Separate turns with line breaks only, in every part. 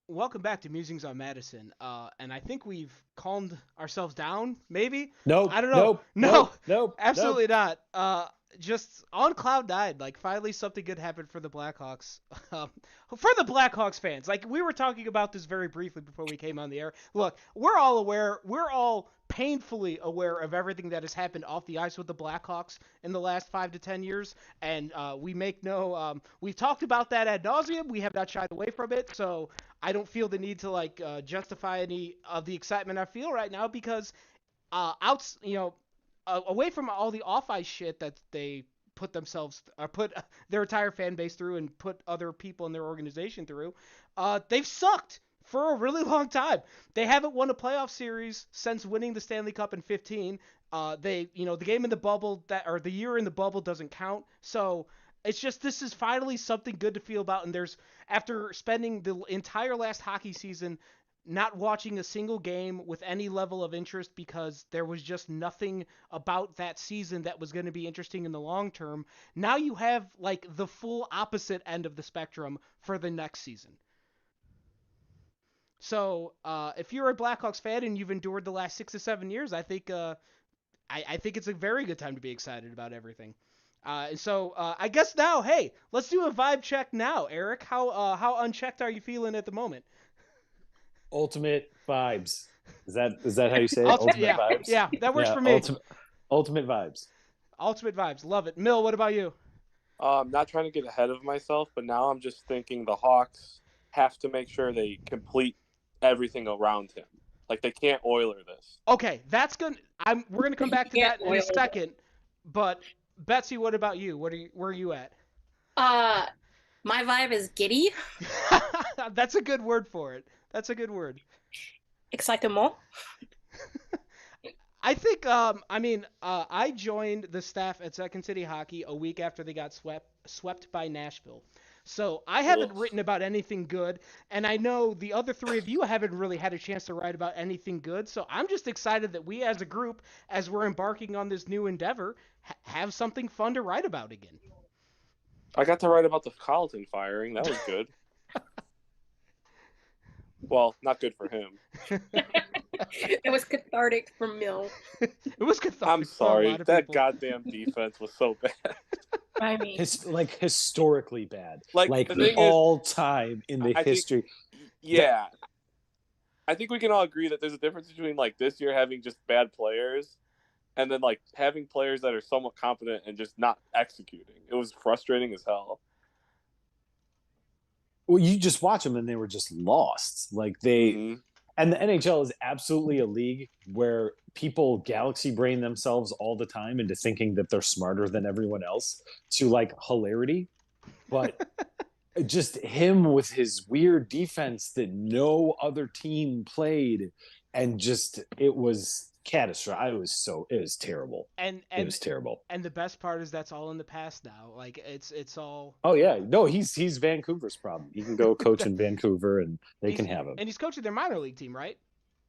Welcome back to Musings on Madison. And I think we've calmed ourselves down, maybe? I
Nope,
don't know.
nope,
No,
nope, nope, nope.
absolutely not. Just on cloud nine. Like, finally something good happened for the Blackhawks. Um, for the Blackhawks fans. Like, we were talking about this very briefly before we came on the air. Look, we're all aware, we're all painfully aware of everything that has happened off the ice with the Blackhawks in the last 5 to 10 years. And we make no, we've talked about that ad nauseum. We have not shied away from it. So I don't feel the need to justify any of the excitement I feel right now because outs away from all the off ice shit that they put themselves or put their entire fan base through and put other people in their organization through, they've sucked for a really long time. They haven't won a playoff series since winning the Stanley Cup in 15. The game in the bubble that or the year in the bubble doesn't count. So it's just this is finally something good to feel about. And there's after spending the entire last hockey season not watching a single game with any level of interest because there was just nothing about that season that was going to be interesting in the long term. Now you have like the full opposite end of the spectrum for the next season. So if you're a Blackhawks fan and you've endured the last 6 to 7 years, I think it's a very good time to be excited about everything. I guess now, hey, let's do a vibe check now, Eric. How unchecked are you feeling at the moment?
Ultimate vibes. Is that how you say it? Ultimate
Yeah,
vibes.
yeah, that works
Yeah,
for me.
ultimate vibes.
Ultimate vibes, love it. Mill, what about you?
Not trying to get ahead of myself, but now I'm just thinking the Hawks have to make sure they complete everything around him. Like they can't Oiler this.
Okay, that's good. We're gonna come
He
back to
can't
that in a
oil them.
second. But Betsy, what about you? Where are you at?
Uh, my vibe is giddy,
That's a good word for it. That's a good word.
excitement.
I think I joined the staff at Second City Hockey a week after they got swept by Nashville. So I haven't
Ugh.
written about anything good, and I know the other three of you haven't really had a chance to write about anything good. So I'm just excited that we as a group, as we're embarking on this new endeavor, have something fun to write about again.
I got to write about the Carlton firing. That was good. Well, not good for him.
It was cathartic for Mill.
It was
I'm
cathartic for a lot
sorry.
of
That
people.
goddamn defense was so bad.
I mean,
Historically bad.
Like
Like
the thing is,
all time in the
I think,
history. The,
yeah, I think we can all agree that there's a difference between like this year having just bad players and then like having players that are somewhat competent and just not executing. It was frustrating as hell.
well, you just watch them and they were just lost. Like they
Mm-hmm.
and the NHL is absolutely a league where people galaxy brain themselves all the time into thinking that they're smarter than everyone else to like hilarity. But just him with his weird defense that no other team played, and just it was catastrophic. It was terrible.
and
It
and
was terrible.
and the best part is that's all in the past now. Like it's all
Oh yeah, no, he's Vancouver's problem. He can go coach in Vancouver, and they
he's
can have him.
and he's coaching their minor league team, right?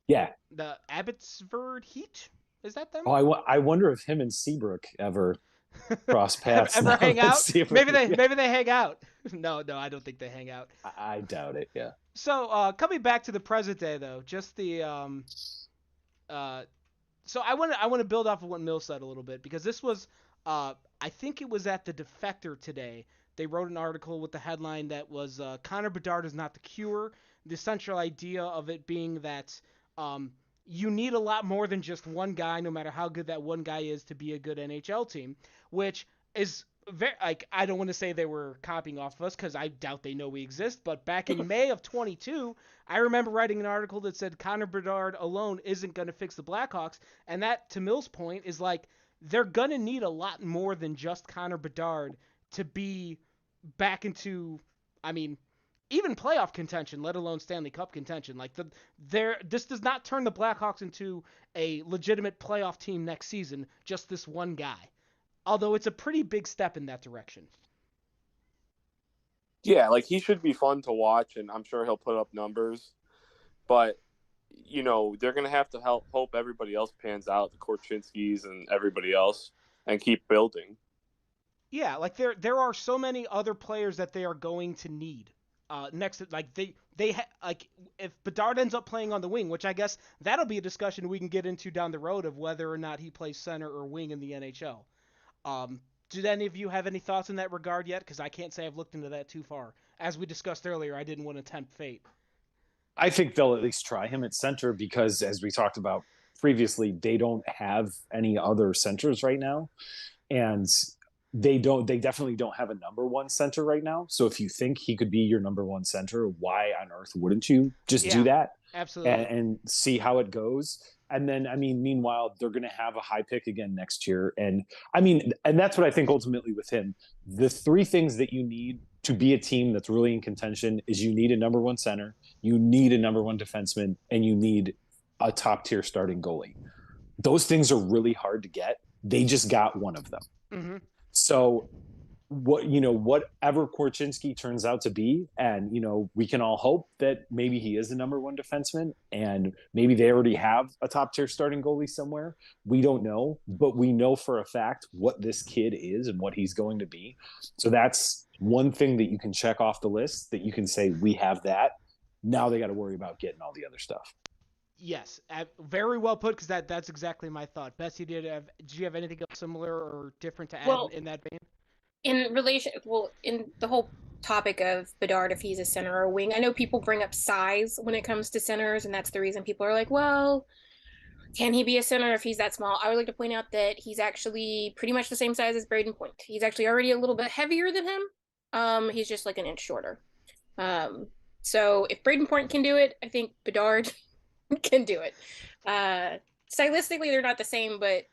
Yeah.
The Abbotsford Heat. Is that them?
Oh, I wonder if him and Seabrook ever cross paths
Ever
now.
hang
Let's
out?
see if yeah,
Maybe they hang out. No, I don't think they hang out.
I doubt it. Yeah.
So coming back to the present day though, just the uh so I want to build off of what Mill said a little bit because this was I think it was at the Defector today. They wrote an article with the headline that was Connor Bedard is not the cure. The central idea of it being that um, you need a lot more than just one guy, no matter how good that one guy is, to be a good NHL team, which is very like I don't want to say they were copying off of us because I doubt they know we exist. But back in May of 22, I remember writing an article that said Connor Bedard alone isn't going to fix the Blackhawks, and that, to Mill's point, is like they're going to need a lot more than just Connor Bedard to be back into, I mean, even playoff contention, let alone Stanley Cup contention. Like this does not turn the Blackhawks into a legitimate playoff team next season. Just this one guy. Although it's a pretty big step in that direction.
Yeah, like he should be fun to watch, and I'm sure he'll put up numbers. But they're gonna have to hope everybody else pans out, the Korchinskis and everybody else, and keep building.
Yeah, like there are so many other players that they are going to need. next to like like if Bedard ends up playing on the wing, which I guess that'll be a discussion we can get into down the road of whether or not he plays center or wing in the NHL. Did any of you have any thoughts in that regard yet? Because I can't say I've looked into that too far. As we discussed earlier, I didn't want to tempt fate.
I think they'll at least try him at center because, as we talked about previously, they don't have any other centers right now, and they definitely don't have a number one center right now. So if you think he could be your number one center, why on earth wouldn't you just do
Yeah,
that
absolutely.
and see how it goes? And then, I mean, meanwhile, they're going to have a high pick again next year. And I mean, and that's what I think ultimately with him. The three things that you need to be a team that's really in contention is you need a number one center, you need a number one defenseman, and you need a top tier starting goalie. Those things are really hard to get. They just got one of them.
Mm-hmm.
So whatever Korchinski turns out to be, and we can all hope that maybe he is the number one defenseman, and maybe they already have a top tier starting goalie somewhere. We don't know, but we know for a fact what this kid is and what he's going to be. So that's one thing that you can check off the list that you can say we have that. Now they got to worry about getting all the other stuff.
Yes, very well put. Because that's exactly my thought. Bessie, did you have anything else similar or different to add in that vein?
In the whole topic of Bedard, if he's a center or a wing, I know people bring up size when it comes to centers, and that's the reason people are like, well, can he be a center if he's that small? I would like to point out that he's actually pretty much the same size as Braden Point. He's actually already a little bit heavier than him. He's just like an inch shorter. So if Braden Point can do it, I think Bedard can do it. Stylistically, they're not the same, but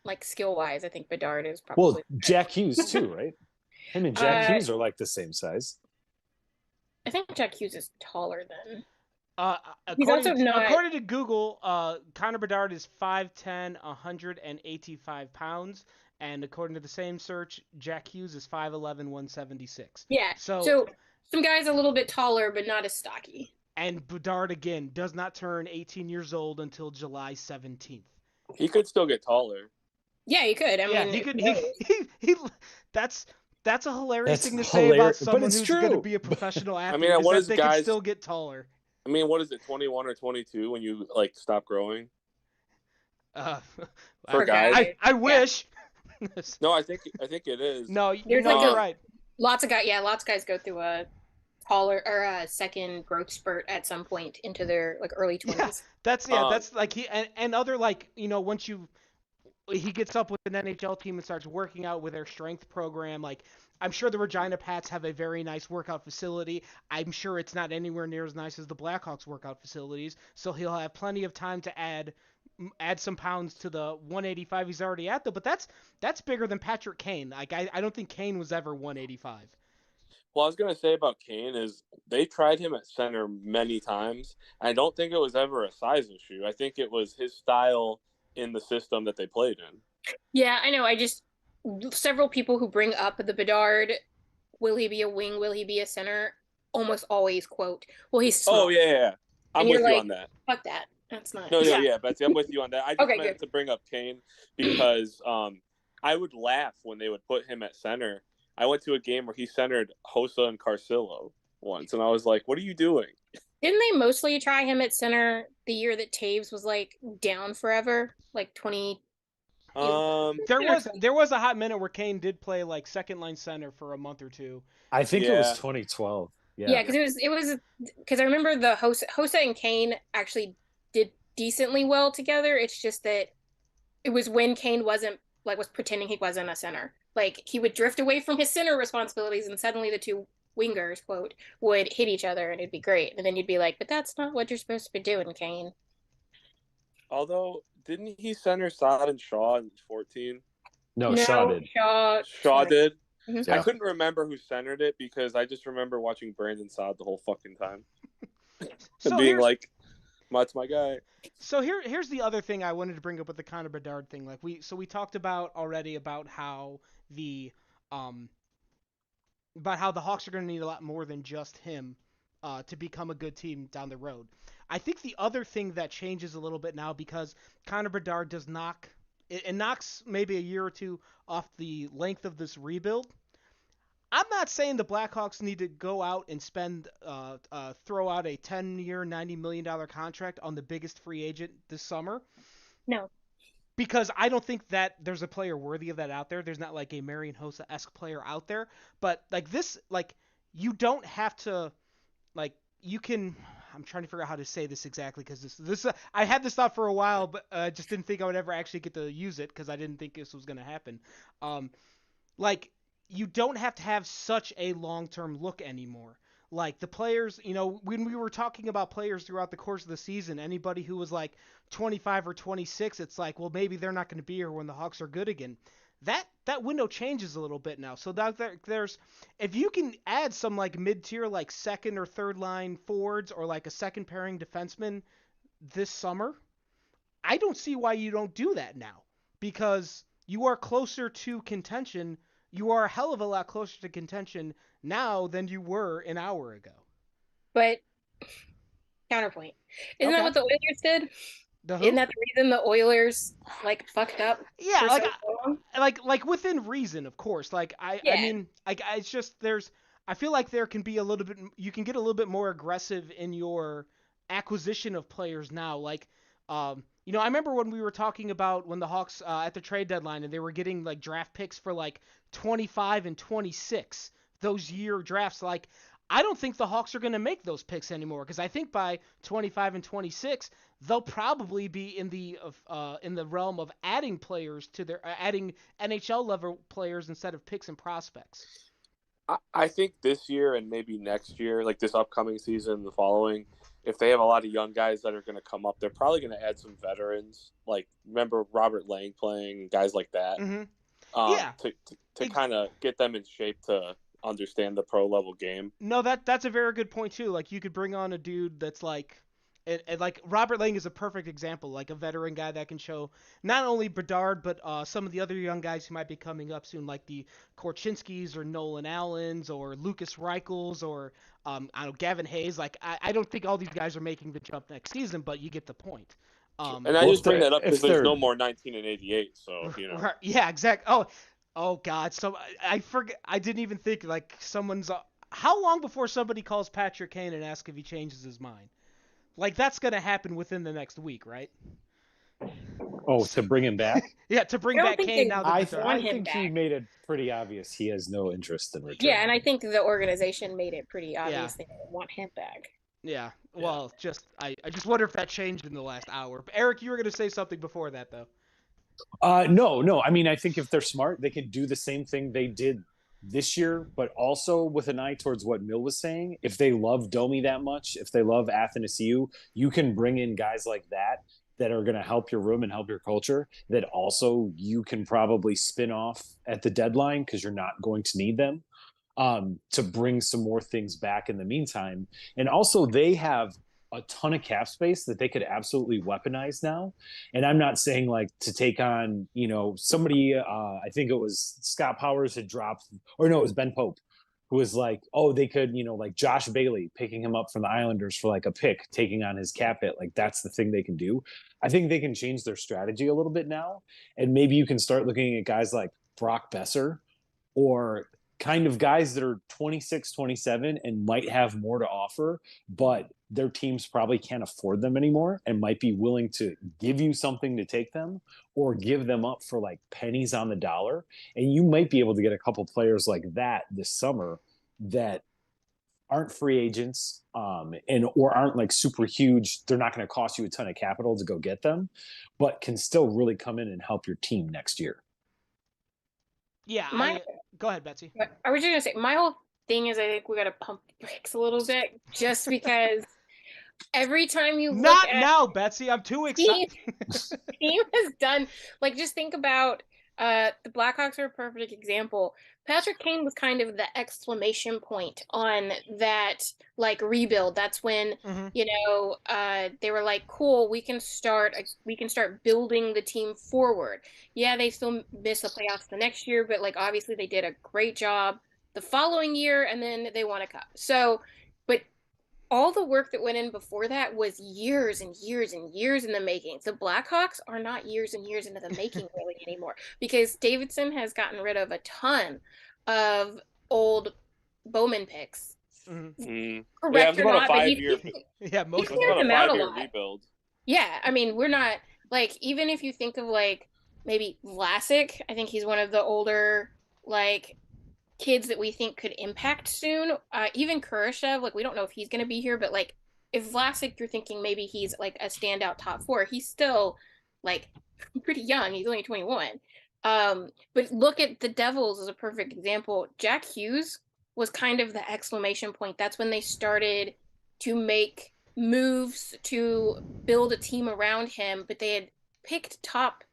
like skill wise, I think Bedard is probably.
Well, Jack Hughes too, right? Him and Jack Hughes are like the same size.
I think Jack Hughes is taller than.
According to Google, Connor Bedard is 5'10", 185 pounds, and according to the same search, Jack Hughes is 5'11", 176.
Yeah. So some guys a little bit taller, but not as stocky.
And Bedard again does not turn 18 years old until July 17th.
He could still get taller.
Yeah, he could. I mean,
he could. He that's a hilarious thing to say about someone who's going to be a professional athlete.
I mean, what is
they
guys
can still get taller?
I mean, what is it, 21 or 22 when you like stop growing? For guys,
I wish.
No, I think it is.
No, you're right.
Lots of guys go through a taller or a second growth spurt at some point into their like early 20s.
Yeah, that's like he and other like once he gets up with an NHL team and starts working out with their strength program. Like, I'm sure the Regina Pats have a very nice workout facility. I'm sure it's not anywhere near as nice as the Blackhawks workout facilities. So he'll have plenty of time to add some pounds to the 185 he's already at, though. But that's bigger than Patrick Kane. Like, I don't think Kane was ever 185.
Well, I was going to say about Kane is they tried him at center many times. I don't think it was ever a size issue. I think it was his style in the system that they played in.
Yeah, I know. Several people who bring up the Bedard, will he be a wing, will he be a center, almost always quote, well, he's small.
Oh, yeah. I'm with you on that.
Fuck that. That's not.
No, yeah, Betsy, I'm with you on that. I just meant
good.
to bring up Kane because I would laugh when they would put him at center. I went to a game where he centered Hossa and Carcillo once, and I was like, what are you doing?
Didn't they mostly try him at center the year that Taves was like down forever, like 20?
There was a hot minute where Kane did play like second line center for a month or two.
I think it was 2012.
Yeah, because it was because I remember the Hossa and Kane actually did decently well together. It's just that it was when Kane was pretending he wasn't a center. Like he would drift away from his center responsibilities, and suddenly the two wingers, quote, would hit each other, and it'd be great. And then you'd be like, but that's not what you're supposed to be doing, Kane.
Although, didn't he center Saad and Shaw in 14?
No, Shaw did.
Shaw did?
Mm-hmm.
Yeah. I couldn't remember who centered it because I just remember watching Brandon Saad the whole fucking time. And being like, that's my guy.
So here's the other thing I wanted to bring up with the Connor Bedard thing. Like we talked about already about how the Hawks are going to need a lot more than just him to become a good team down the road. I think the other thing that changes a little bit now because Connor Bedard knocks maybe a year or two off the length of this rebuild. I'm not saying the Blackhawks need to go out and throw out a 10-year, $90 million contract on the biggest free agent this summer.
No.
Because I don't think that there's a player worthy of that out there. There's not like a Marian Hossa-esque player out there. But like this, like you don't have to, like you can. I'm trying to figure out how to say this exactly because this I had this thought for a while, but just didn't think I would ever actually get to use it because I didn't think this was gonna happen. Um, like you don't have to have such a long-term look anymore. Like the players, when we were talking about players throughout the course of the season, anybody who was like 25 or 26, it's like, well, maybe they're not going to be here when the Hawks are good again. That window changes a little bit now. So there's if you can add some like mid-tier like second or third line forwards or like a second pairing defenseman this summer, I don't see why you don't do that now because you are closer to contention. You are a hell of a lot closer to contention now than you were an hour ago.
But counterpoint. Isn't that
Okay.
what the Oilers did?
The who?
Isn't that the reason the Oilers like fucked up
Yeah,
for
like
so long?
like within reason, of course. Like I
Yeah.
mean, like it's just I feel like there can be a little bit you can get a little bit more aggressive in your acquisition of players now. Like I remember when we were talking about when the Hawks at the trade deadline and they were getting like draft picks for like 25 and 26 those year drafts. Like I don't think the Hawks are going to make those picks anymore because I think by 25 and 26 they'll probably be in the realm of adding players to their adding NHL level players instead of picks and prospects.
I think this year and maybe next year, like this upcoming season, the following, if they have a lot of young guys that are going to come up, they're probably going to add some veterans. Like remember Robert Lang playing, guys like that,
Mm-hmm. Yeah,
to kind of get them in shape to understand the pro level game.
No, that's a very good point too. Like you could bring on a dude that's like, and like Robert Lang is a perfect example, like a veteran guy that can show not only Bedard but some of the other young guys who might be coming up soon, like the Korchinskis or Nolan Allens or Lucas Reichels or I don't know Gavin Hayes. Like I don't think all these guys are making the jump next season, but you get the point.
And I just bring that up because there's no more 19 and 88, so
Yeah, exactly. Oh God. So I forget. I didn't even think like someone's. How long before somebody calls Patrick Kane and asks if he changes his mind? Like that's gonna happen within the next week, right?
Oh, to bring him back?
Yeah, to bring
I don't
back
think
Kane
they
now that
I,
the
want
I
him
think he
back.
made it pretty obvious he has no interest in returning.
Yeah, and I think the organization made it pretty obvious
Yeah.
they didn't want him back.
Yeah. Well, I just wonder if that changed in the last hour. But Eric, you were gonna say something before that though.
No. I mean, I think if they're smart, they can do the same thing they did this year, but also with an eye towards what Mill was saying. If they love Domi that much, if they love Athanasiou, you can bring in guys like that are going to help your room and help your culture that also you can probably spin off at the deadline because you're not going to need them to bring some more things back in the meantime. And also, they have a ton of cap space that they could absolutely weaponize now. And I'm not saying like to take on, somebody, I think it was Scott Powers had dropped, or no, it was Ben Pope, who was like, oh, they could, like Josh Bailey picking him up from the Islanders for like a pick, taking on his cap hit. Like that's the thing they can do. I think they can change their strategy a little bit now. And maybe you can start looking at guys like Brock Besser or kind of guys that are 26, 27 and might have more to offer, but their teams probably can't afford them anymore and might be willing to give you something to take them or give them up for like pennies on the dollar. And you might be able to get a couple players like that this summer that aren't free agents and or aren't like super huge. They're not going to cost you a ton of capital to go get them, but can still really come in and help your team next year.
Yeah. Go ahead, Betsy.
I was just gonna say my whole thing is I think we gotta pump the brakes a little bit just because every time you
Not
look at
now, Betsy. I'm too excited.
team has done like just think about the Blackhawks are a perfect example. Patrick Kane was kind of the exclamation point on that like rebuild. That's when they were like, cool, we can start building the team forward. Yeah, they still missed the playoffs the next year, but like obviously they did a great job the following year and then they won a cup. So but all the work that went in before that was years and years and years in the making. The Blackhawks are not years and years into the making really anymore because Davidson has gotten rid of a ton of old Bowman picks.
Yeah, it
Correct
was
or
about a
not, but he
5 year.
Yeah,
It
he
was
mostly.
cleared
about a
them out
five
a
year
lot.
rebuild.
Yeah, I mean, we're not like even if you think of like maybe Vlasic, I think he's one of the older like kids that we think could impact soon. Even Kurashev, like we don't know if he's going to be here, but like if Vlasic, you're thinking maybe he's like a standout top four. He's still like pretty young. He's only 21. But look at the Devils as a perfect example. Jack Hughes was kind of the exclamation point. That's when they started to make moves to build a team around him, but they had picked top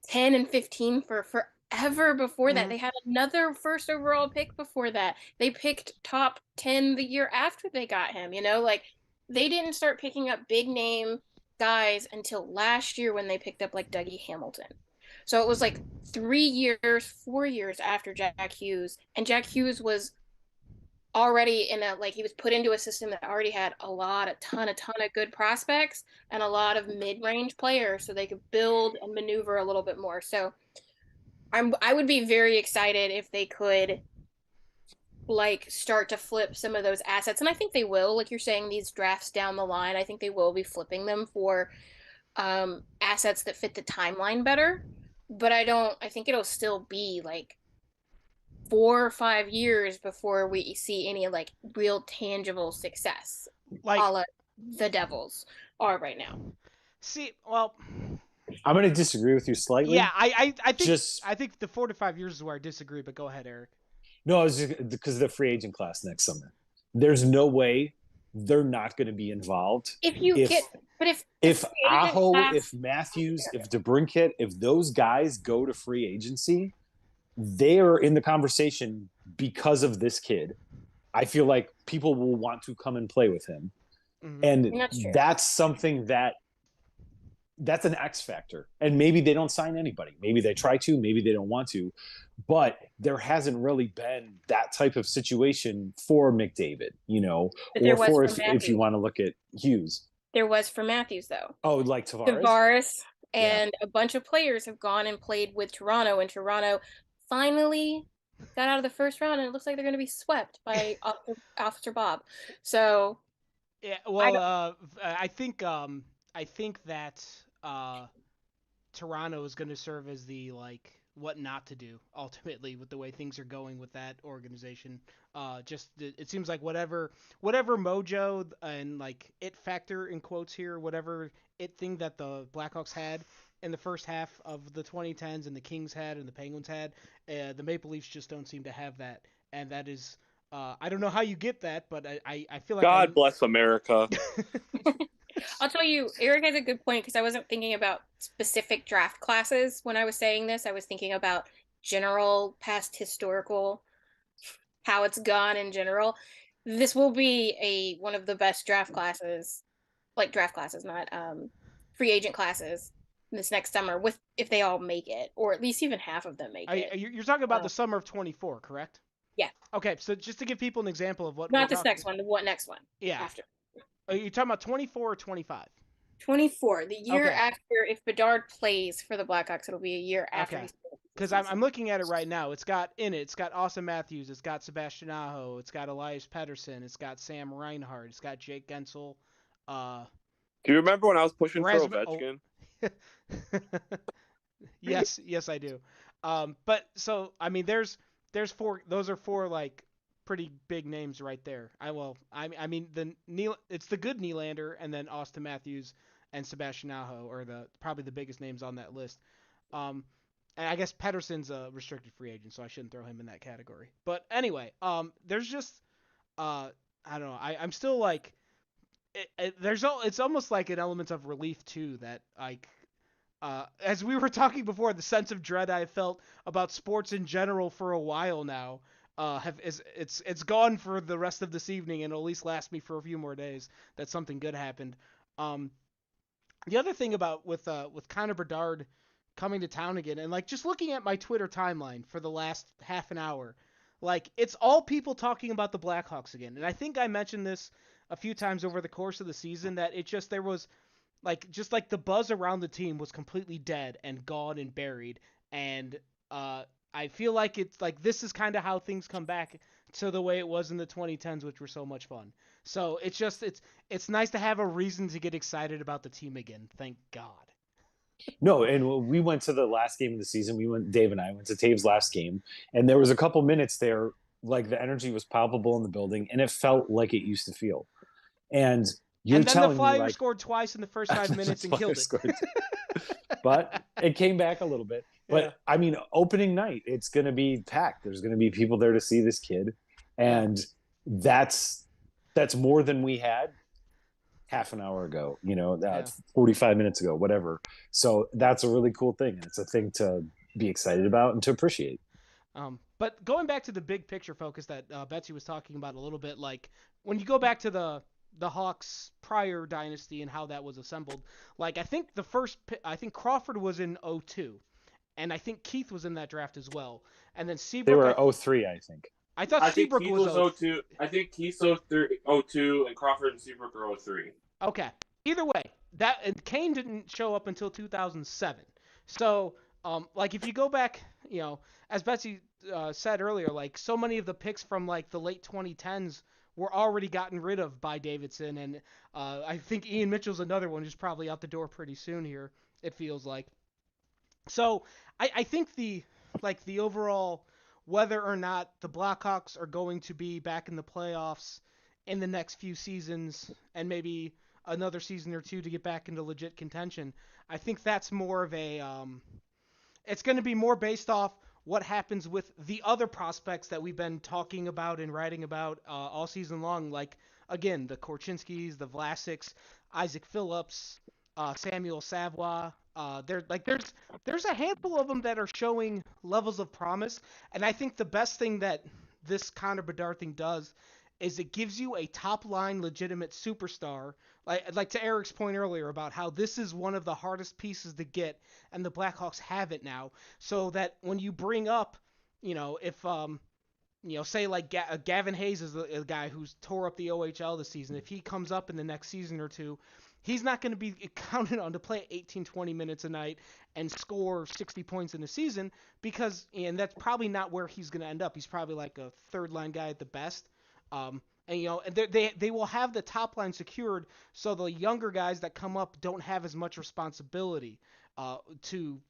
10 and 15 for forever before that.
Mhm.
They had another first overall pick before that. They picked top 10 the year after they got him, like they didn't start picking up big name guys until last year when they picked up like Dougie Hamilton. So it was like 3 years, 4 years after Jack Hughes, and Jack Hughes was already in a like he was put into a system that already had a ton of good prospects and a lot of mid-range players so they could build and maneuver a little bit more. So I would be very excited if they could like start to flip some of those assets, and I think they will. Like you're saying, these drafts down the line, I think they will be flipping them for assets that fit the timeline better. But I think it'll still be like 4 or 5 years before we see any like real tangible success, a
Like,
la the Devils are right now.
see, well,
I'm going to disagree with you
yeah,
slightly. Just
I think the 4 to 5 years is where I disagree, but go ahead, Eric.
no, it's just because of the free agent class next summer. There's no way they're not going to be involved.
If you get,
If
but if the
if
free agent
Aho,
class,
if Matthews, if DeBrincat, if those guys go to free agency, they are in the conversation because of this kid. I feel like people will want to come and play with him.
Mm-hmm.
And
that's true.
that's something that's an X factor. And maybe they don't sign anybody. Maybe they try to, maybe they don't want to. But there hasn't really been that type of situation for McDavid,
But there
or
was
for
for
if you
Matthews.
want to look at Hughes.
There was for Matthews though.
Oh, like Tavares?
Tavares
Yeah.
and a bunch of players have gone and played with Toronto, and Toronto finally got out of the first round, and it looks like they're going to be swept by Officer Bob. So
Yeah,
I
well,
don't.
I think that Toronto is going to serve as the like what not to do ultimately with the way things are going with that organization. Just it seems like whatever mojo and like it factor in quotes here, whatever it thing that the Blackhawks had in the first half of the 2010s and the Kings had and the Penguins had, the Maple Leafs just don't seem to have that, and that is. I don't know how you get that, but I feel like
God bless America.
I'll tell you, Eric has a good point because I wasn't thinking about specific draft classes when I was saying this. I was thinking about general past historical, how it's gone in general. This will be a one of the best draft classes, like draft classes, not free agent classes this next summer with if they all make it, or at least even half of them make it.
You're talking about the summer of 24, correct?
Yeah.
Okay, so just to give people an example of what we're
Not this
talking.
next one, the what next one?
Yeah.
After.
Are you talking about 24 or 25?
24, the year
Okay.
after, if Bedard plays for the Blackhawks, it'll be a year after
Okay.
he's
Because I'm looking at it right now. It's got Austin Matthews, it's got Sebastian Aho, it's got Elias Pettersson, it's got Sam Reinhart, it's got Jake Gensel.
Do you remember when I was pushing for
Rasmus.
Ovechkin?
Yes, I do. But so I mean, there's four. Those are four like pretty big names right there. I mean it's the good Nylander and then Austin Matthews and Sebastian Aho are probably the biggest names on that list. And I guess Pedersen's a restricted free agent, so I shouldn't throw him in that category. But anyway, there's just I don't know. I'm still like it's almost like an element of relief too that like as we were talking before, the sense of dread I felt about sports in general for a while now it's gone for the rest of this evening and it'll at least last me for a few more days that something good happened. The other thing about with Connor Bedard coming to town again and like just looking at my Twitter timeline for the last half an hour, like it's all people talking about the Blackhawks again. And I think I mentioned this a few times over the course of the season that there was just like the buzz around the team was completely dead and gone and buried, and I feel like it's like this is kind of how things come back to the way it was in the 2010s, which were so much fun. So it's nice to have a reason to get excited about the team again. Thank God.
No, and we went to the last game of the season. Dave and I went to Tave's last game, and there was a couple minutes there, like the energy was palpable in the building, and it felt like it used to feel. And you're
And then the
telling me,
Flyers
like,
scored twice in the first 5 minutes and killed it.
But it came back a little bit. But
Yeah.
I mean, opening night, it's going to be packed. There's going to be people there to see this kid, and that's more than we had half an hour ago. 45 minutes ago, whatever. So that's a really cool thing, and it's a thing to be excited about and to appreciate.
But going back to the big picture focus that Betsy was talking about a little bit, like when you go back to the Hawks prior dynasty and how that was assembled, like I think I think Crawford was in 02, and I think Keith was in that draft as well, and then Seabrook.
They were 03, I think.
I thought Seabrook
Keith
was
02. I think Keith's 02, and Crawford and Seabrook are 03.
Okay. Either way, and Kane didn't show up until 2007. So, like if you go back, as Betsy said earlier, like so many of the picks from like the late 2010s were already gotten rid of by Davidson, and I think Ian Mitchell's another one who's probably out the door pretty soon here. It feels like. So I think the overall whether or not the Blackhawks are going to be back in the playoffs in the next few seasons and maybe another season or two to get back into legit contention, I think that's more of a it's going to be more based off what happens with the other prospects that we've been talking about and writing about all season long, like again the Korchinskis, the Vlasics, Isaac Phillips, Samuel Savoie. There's a handful of them that are showing levels of promise, and I think the best thing that this Connor Bedard thing does is it gives you a top line legitimate superstar. Like to Eric's point earlier about how this is one of the hardest pieces to get, and the Blackhawks have it now, so that when you bring up, if say like Gavin Hayes is a guy who's tore up the OHL this season, if he comes up in the next season or two, he's not going to be counted on to play 18, 20 minutes a night and score 60 points in a season and that's probably not where he's going to end up. He's probably like a third line guy at the best. And they will have the top line secured, so the younger guys that come up don't have as much responsibility to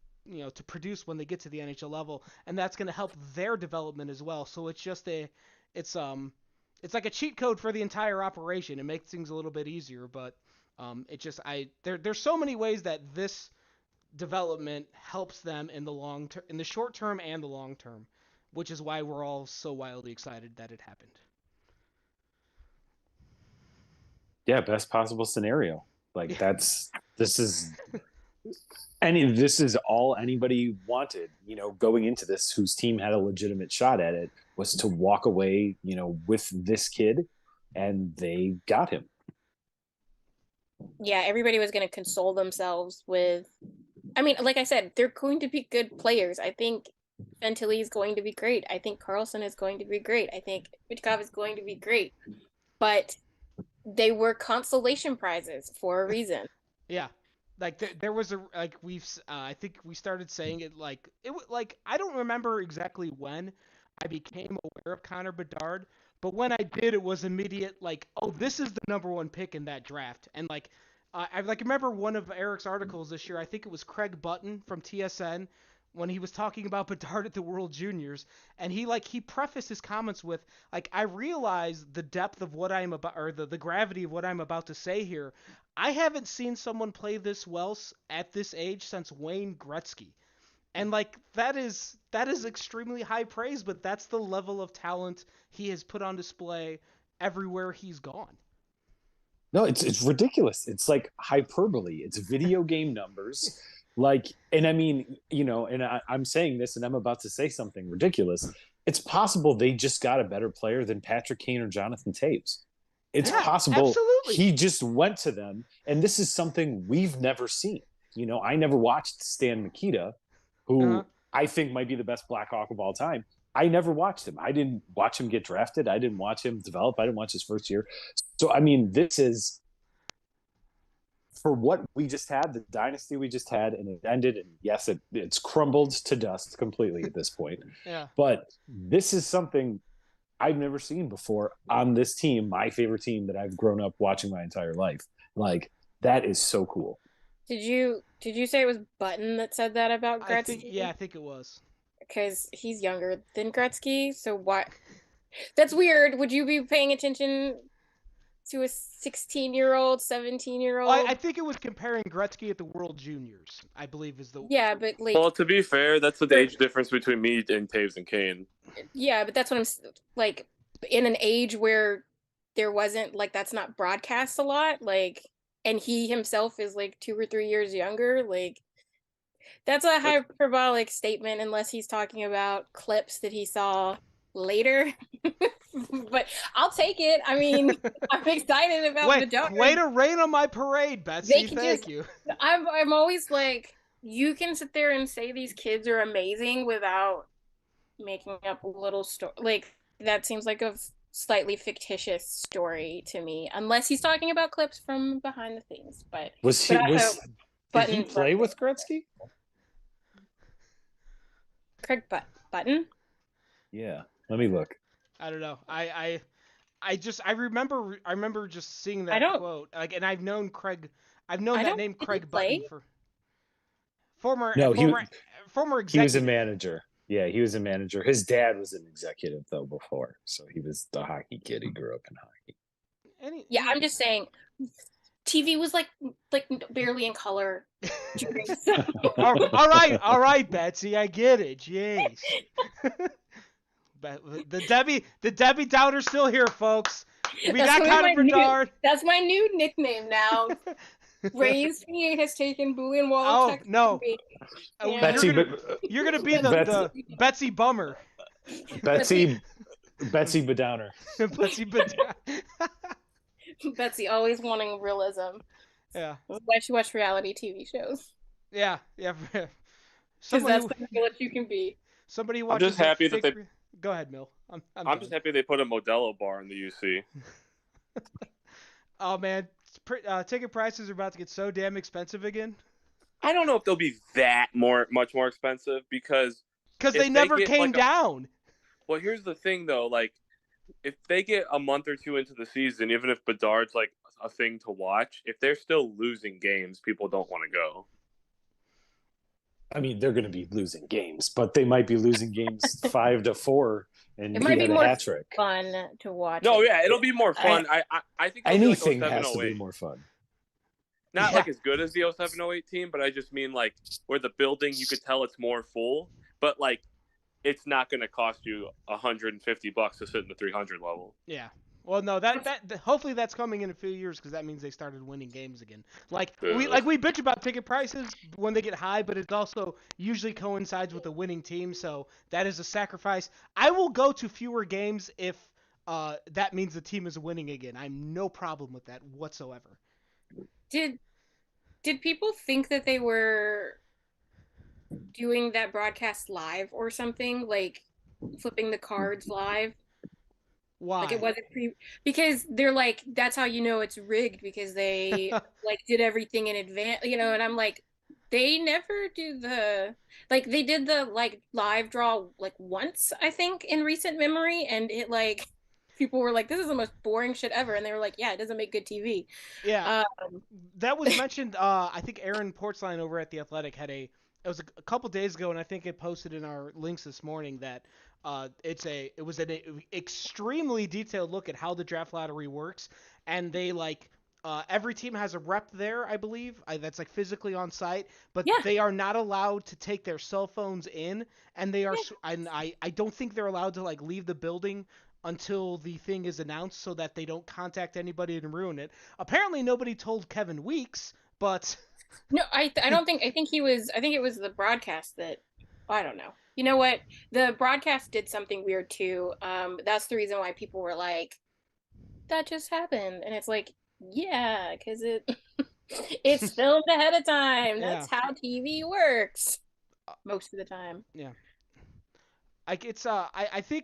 produce when they get to the NHL level, and that's going to help their development as well. So it's just it's like a cheat code for the entire operation. It makes things a little bit easier, but there's so many ways that this development helps them in the short term and the long term, which is why we're all so wildly excited that it happened.
Yeah, best possible scenario. Like this is all anybody wanted, going into this, whose team had a legitimate shot at it, was to walk away, with this kid, and they got him.
Yeah, everybody was going to console themselves with, I mean, like I said, they're going to be good players. I think Fantilli is going to be great. I think Carlson is going to be great. I think Michkov is going to be great. But they were consolation prizes for a reason.
Yeah. Like there was I think we started saying it I don't remember exactly when I became aware of Connor Bedard, but when I did, it was immediate, like, oh, this is the number one pick in that draft. And I remember one of Eric's articles this year. I think it was Craig Button from TSN when he was talking about Bedard at the World Juniors, and he prefaced his comments with, like, I realize the depth of what I'm about, or the gravity of what I'm about to say here. I haven't seen someone play this well at this age since Wayne Gretzky. And that is extremely high praise, but that's the level of talent he has put on display everywhere he's gone.
No, it's ridiculous. It's like hyperbole. It's video game numbers. And I mean, and I'm saying this, and I'm about to say something ridiculous. It's possible they just got a better player than Patrick Kane or Jonathan Toews. It's possible
absolutely.
He just went to them, and this is something we've never seen. I never watched Stan Mikita, who I think might be the best Blackhawk of all time. I never watched him. I didn't watch him get drafted. I didn't watch him develop. I didn't watch his first year. So, I mean, this is for what we just had, the dynasty we just had, and it ended, and yes, it's crumbled to dust completely at this point.
Yeah.
But this is something I've never seen before on this team, my favorite team that I've grown up watching my entire life. Like, that is so cool.
Did you say it was Button that said that about
I think
Gretzky?
I think it was.
Because he's younger than Gretzky, so why? That's weird. Would you be paying attention to a 16-year-old, 17-year-old?
I think it was comparing Gretzky at the World Juniors. I believe is the
Yeah, but like,
Well, to be fair, that's the age difference between me and Taves and Kane.
yeah, but that's what I'm like. In an age where there wasn't like that's not broadcast a lot, like, and he himself is like 2 or 3 years younger, like. That's a hyperbolic statement unless he's talking about clips that he saw later. But I'll take it. I mean, I'm excited about Bedard.
Way to rain on my parade, Betsy. Thank you.
I'm always like, you can sit there and say these kids are amazing without making up a little story. Like, that seems like a slightly fictitious story to me, unless he's talking about clips from behind the scenes. But
did he play with Gretzky?
Craig Button?
Yeah, let me look.
I don't know. I remember just seeing that quote. Like, and I've known that name Craig Button for former executive.
He was a manager. Yeah, he was a manager. His dad was an executive though before, so he was the hockey kid. He grew up in hockey.
Yeah, I'm just saying, TV was like barely in color.
all right, Betsy, I get it. Jeez. the Debbie Downer's still here, folks. We got Connor Bedard.
That's my new nickname now. Raised me has taken Boolean Wall.
Oh no, you're gonna be the Betsy Bummer.
Betsy Bedowner.
Betsy Bedowner.
Betsy always wanting realism.
Yeah.
That's why she watched reality TV shows.
Yeah.
Because that's the realest you can be.
Somebody watches.
I'm just happy that they.
Go ahead, Mill.
I'm just happy they put a Modelo bar in the UC.
Oh man, ticket prices are about to get so damn expensive again.
I don't know if they'll be much more expensive because
they never came down.
Well, here's the thing though, like if they get a month or two into the season, even if Bedard's like a thing to watch, if they're still losing games, people don't want to go.
I mean, they're going to be losing games, but they might be losing games 5-4, and
it might be more
hat-trick.
Fun to watch.
No, yeah, it'll be more fun. I think
anything has to be more fun.
Not like as good as the 07-08 team, but I just mean like where the building you could tell it's more full, but like it's not going to cost you $150 to sit in the 300 level.
Yeah. Well, no, that hopefully that's coming in a few years because that means they started winning games again. We bitch about ticket prices when they get high, but it also usually coincides with a winning team, so that is a sacrifice. I will go to fewer games if that means the team is winning again. I'm no problem with that whatsoever.
Did people think that they were doing that broadcast live or something, like flipping the cards live?
Why?
Like it wasn't because they're like, that's how you know it's rigged because they like did everything in advance, and I'm like, they never do they did the like live draw like once, I think, in recent memory, and it like people were like, this is the most boring shit ever, and they were like, yeah, it doesn't make good TV.
Yeah. That was mentioned, I think Aaron Portzline over at The Athletic it was a couple days ago, and I think it posted in our links this morning that it was an extremely detailed look at how the draft lottery works, and they every team has a rep there, I believe, that's like physically on site, but they are not allowed to take their cell phones in, and they are, and I don't think they're allowed to like leave the building until the thing is announced so that they don't contact anybody and ruin it. Apparently nobody told Kevin Weeks, but
no, I think it was the broadcast that, I don't know. You know what? The broadcast did something weird too. That's the reason why people were like, that just happened. And it's like, yeah, because it's filmed ahead of time. That's how TV works most of the time.
Yeah. I think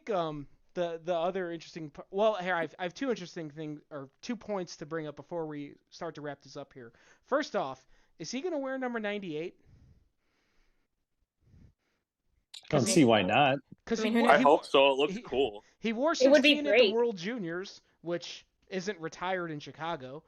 the the other interesting. Well, here I have two interesting things or 2 points to bring up before we start to wrap this up here. First off, is he gonna wear number 98?
Don't
Because
I
he
see
mean,
why not.
because
I
he
mean, who
wore
I
he
knows?
hope
wore
so. It looks
he,
cool.
he wore
It would be
16 at the
great.
World Juniors, which isn't retired in Chicago.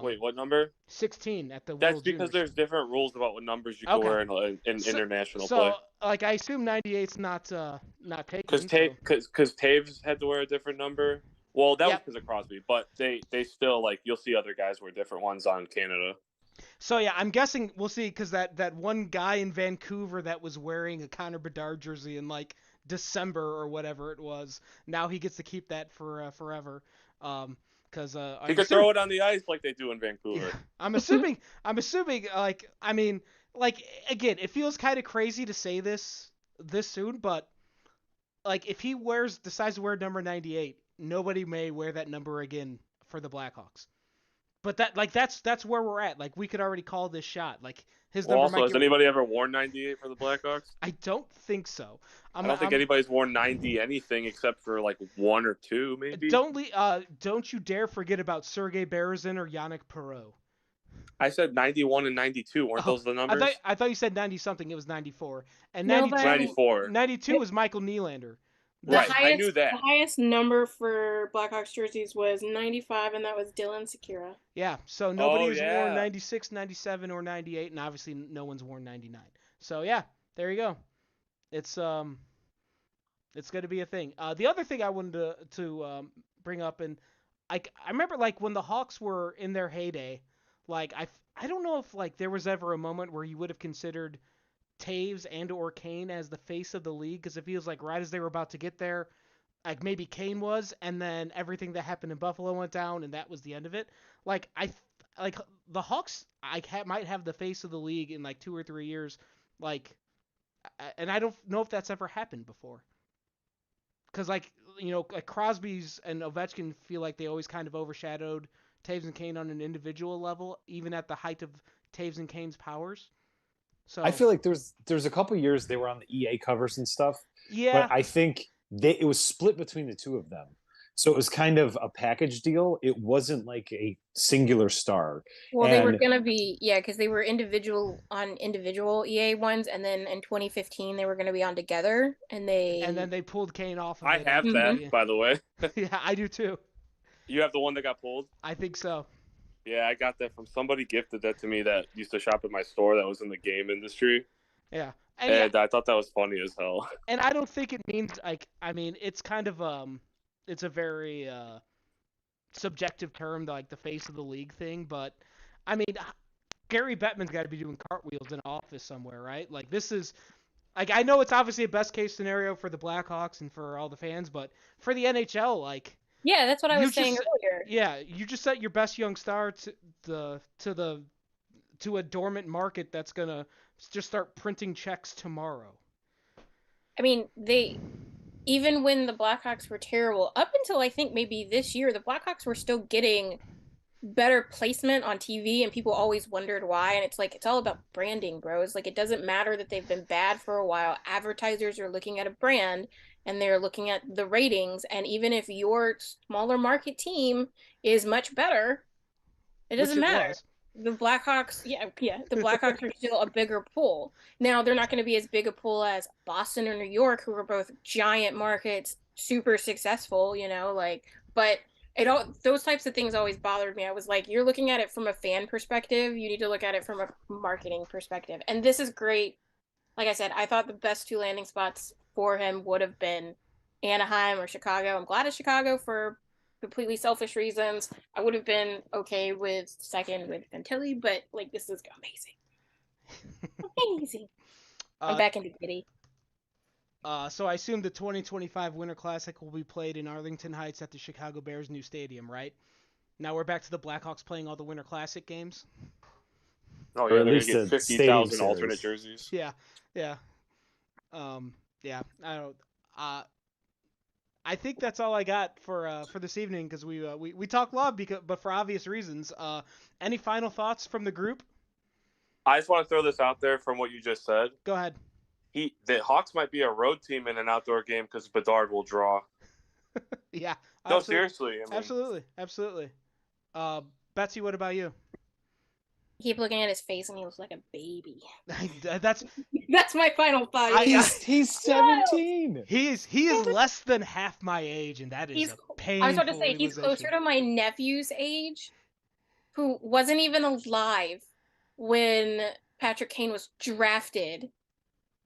Wait, what number?
16 at the
That's
World
because
Juniors.
there's different rules about what numbers you can
Okay.
wear in
So,
international play.
so like I assume 98's not
Because
taken. So
Taves had to wear a different number. Well, that was
yep.
because of Crosby, but they still like you'll see other guys wear different ones on Canada.
So yeah, I'm guessing we'll see because that one guy in Vancouver that was wearing a Connor Bedard jersey in like December or whatever it was, now he gets to keep that for forever. Because
He
I'm
could
assuming,
throw it on the ice like they do in
yeah,
Vancouver.
I'm assuming like I mean like again, it feels kind of crazy to say this soon, but like if he decides to wear number 98, nobody may wear that number again for the Blackhawks. But that's where we're at. Like we could already call this shot. Like his
Well,
number
also,
might
has
get.
anybody ever worn 98 for the Blackhawks?
I don't think so.
I don't think anybody's worn 90 anything except for like one or two, maybe.
Don't you dare forget about Sergei Berezin or Yannick Perreault.
I said 91 and 92. Weren't
Oh,
those the
I thought
numbers?
I thought you said 90 something. It was 94. And
No, but
94.
92 was Michael Nylander.
the
Right, I knew
highest
that.
the highest number for Blackhawks jerseys was 95, and that was Dylan Sekura.
Yeah, so nobody
Oh,
has worn
yeah.
96, 97, or 98, and obviously no one's worn 99. So yeah, there you go. It's going to be a thing. The other thing I wanted to bring up, and I remember like when the Hawks were in their heyday, like I don't know if like there was ever a moment where you would have considered Taves and or Kane as the face of the league, because it feels like right as they were about to get there, like maybe Kane was, and then everything that happened in Buffalo went down, and that was the end of it. Like like the Hawks, might have the face of the league in like 2 or 3 years, like, and I don't know if that's ever happened before. Because like like Crosby's and Ovechkin feel like they always kind of overshadowed Taves and Kane on an individual level, even at the height of Taves and Kane's powers.
I
So
feel like there's a couple years they were on the EA covers and stuff, but
yeah,
I think it was split between the two of them. So it was kind of a package deal. It wasn't like a singular star.
Well, they were
And
gonna be, yeah, because they were individual EA ones, and then in 2015 they were gonna be on together, and
and then
they.
they pulled Kane off of
I
it
have
after
that,
the.
by the way.
Yeah, I do too.
You have the one that got pulled?
I think so.
Yeah, I got that from somebody gifted that to me that used to shop at my store that was in the game industry.
Yeah,
And I thought that was funny as hell.
and I don't think it means like I mean it's kind of it's a very subjective term, like the face of the league thing, but I mean Gary Bettman's got to be doing cartwheels in an office somewhere, right? Like this is like I know it's obviously a best case scenario for the Blackhawks and for all the fans, but for the NHL, like
Yeah, that's what I
you
was saying
just
earlier.
yeah, you just set your best young star to a dormant market that's gonna just start printing checks tomorrow.
I mean, even when the Blackhawks were terrible, up until I think maybe this year, the Blackhawks were still getting better placement on TV, and people always wondered why. And it's like, it's all about branding, bros. Like, it doesn't matter that they've been bad for a while. Advertisers are looking at a brand and they're looking at the ratings. And even if your smaller market team is much better, it
Which
doesn't
it
matter.
was.
The Blackhawks, yeah, the Blackhawks are still a bigger pool. Now, they're not going to be as big a pool as Boston or New York, who are both giant markets, super successful, like, but those types of things always bothered me. I was like, you're looking at it from a fan perspective, you need to look at it from a marketing perspective. And this is great. Like I said, I thought the best two landing spots for him would have been Anaheim or Chicago. I'm glad it's Chicago for completely selfish reasons. I would have been okay with second with Ventilli, but like this is amazing. Amazing. I'm back into Giddy.
So I assume the 2025 Winter Classic will be played in Arlington Heights at the Chicago Bears' new stadium, right? Now we're back to the Blackhawks playing all the Winter Classic games.
Oh
Or
yeah,
at
they're
least
gonna get
the stadium
50,000 alternate
series.
jerseys.
Yeah, yeah, yeah. I don't. I think that's all I got for this evening because we talk love but for obvious reasons. Any final thoughts from the group?
I just want to throw this out there from what you just said.
Go ahead.
The Hawks might be a road team in an outdoor game because Bedard will draw.
Yeah,
No,
absolutely,
seriously. I mean,
absolutely. Uh, Betsy, what about you?
Keep looking at his face, and he looks like a baby.
That's
That's my final thought. He
I,
looks
He's
wild.
17.
he is less than half my age, and that is
He's.
a
I was about to
painful
say he's
realization.
closer to my nephew's age, who wasn't even alive when Patrick Kane was drafted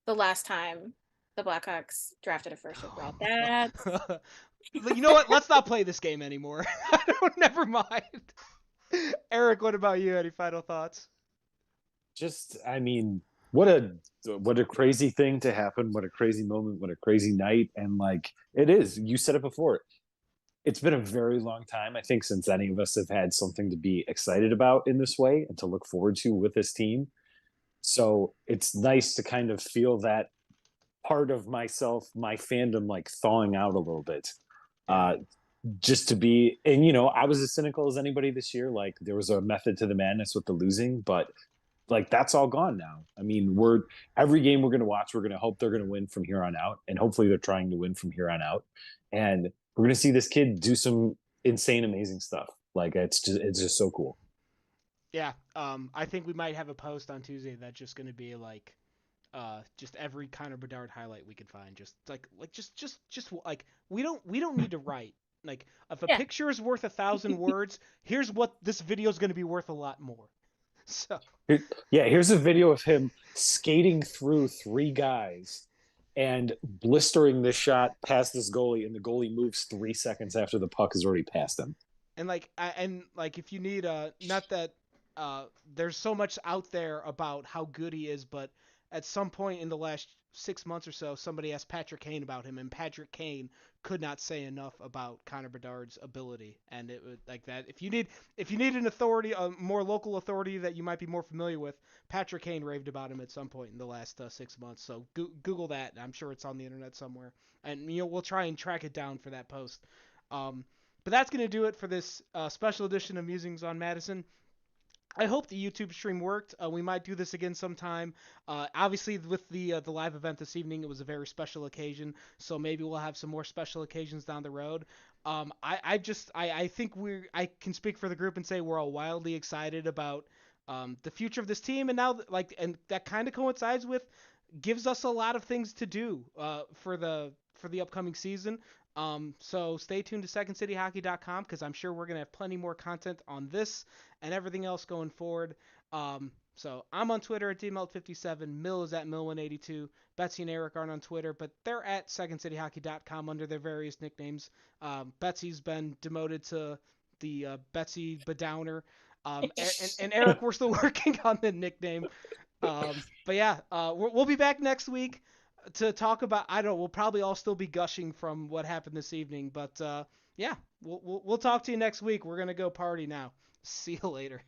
the last time the Blackhawks drafted a first overall. That's
You know what? Let's not play this game anymore. Never mind. Eric, what about you? Any final thoughts?
Just, I mean, what a crazy thing to happen. What a crazy moment. What a crazy night. And like, it is. You said it before. It's been a very long time, I think, since any of us have had something to be excited about in this way and to look forward to with this team. So it's nice to kind of feel that part of myself, my fandom, like thawing out a little bit.
Yeah.
Uh, just to be, and I was as cynical as anybody this year. Like there was a method to the madness with the losing, but like that's all gone now. I mean, we're every game we're going to watch, we're going to hope they're going to win from here on out, and hopefully they're trying to win from here on out. And we're going to see this kid do some insane, amazing stuff. Like it's just so cool.
Yeah. I think we might have a post on Tuesday that's just going to be like, just every Connor Bedard highlight we can find. Just just like we don't need to write. Like if a
yeah.
picture is worth 1,000 words, here's what this video is going to be worth a lot more. So
Yeah, here's a video of him skating through three guys and blistering this shot past this goalie, and the goalie moves 3 seconds after the puck has already passed him.
and if you need not that there's so much out there about how good he is, but at some point in the last 6 months or so, somebody asked Patrick Kane about him, and Patrick Kane could not say enough about Connor Bedard's ability, and it would like that. If you need an authority, a more local authority that you might be more familiar with, Patrick Kane raved about him at some point in the last 6 months. So Google that. I'm sure it's on the internet somewhere, and we'll try and track it down for that post. Um, but that's going to do it for this special edition of Musings on Madison. I hope the YouTube stream worked. We might do this again sometime. Obviously, with the live event this evening, it was a very special occasion. So maybe we'll have some more special occasions down the road. I think I can speak for the group and say we're all wildly excited about the future of this team, and now and that kind of coincides with gives us a lot of things to do for the upcoming season. So stay tuned to SecondCityHockey.com because I'm sure we're gonna have plenty more content on this and everything else going forward. So I'm on Twitter at DMelt57. Mill is at Mill182. Betsy and Eric aren't on Twitter, but they're at SecondCityHockey.com under their various nicknames. Betsy's been demoted to the Betsy Bedowner. And Eric, we're still working on the nickname. But yeah, we'll be back next week to talk about. I don't know. We'll probably all still be gushing from what happened this evening. But yeah, we'll talk to you next week. We're gonna go party now. See you later.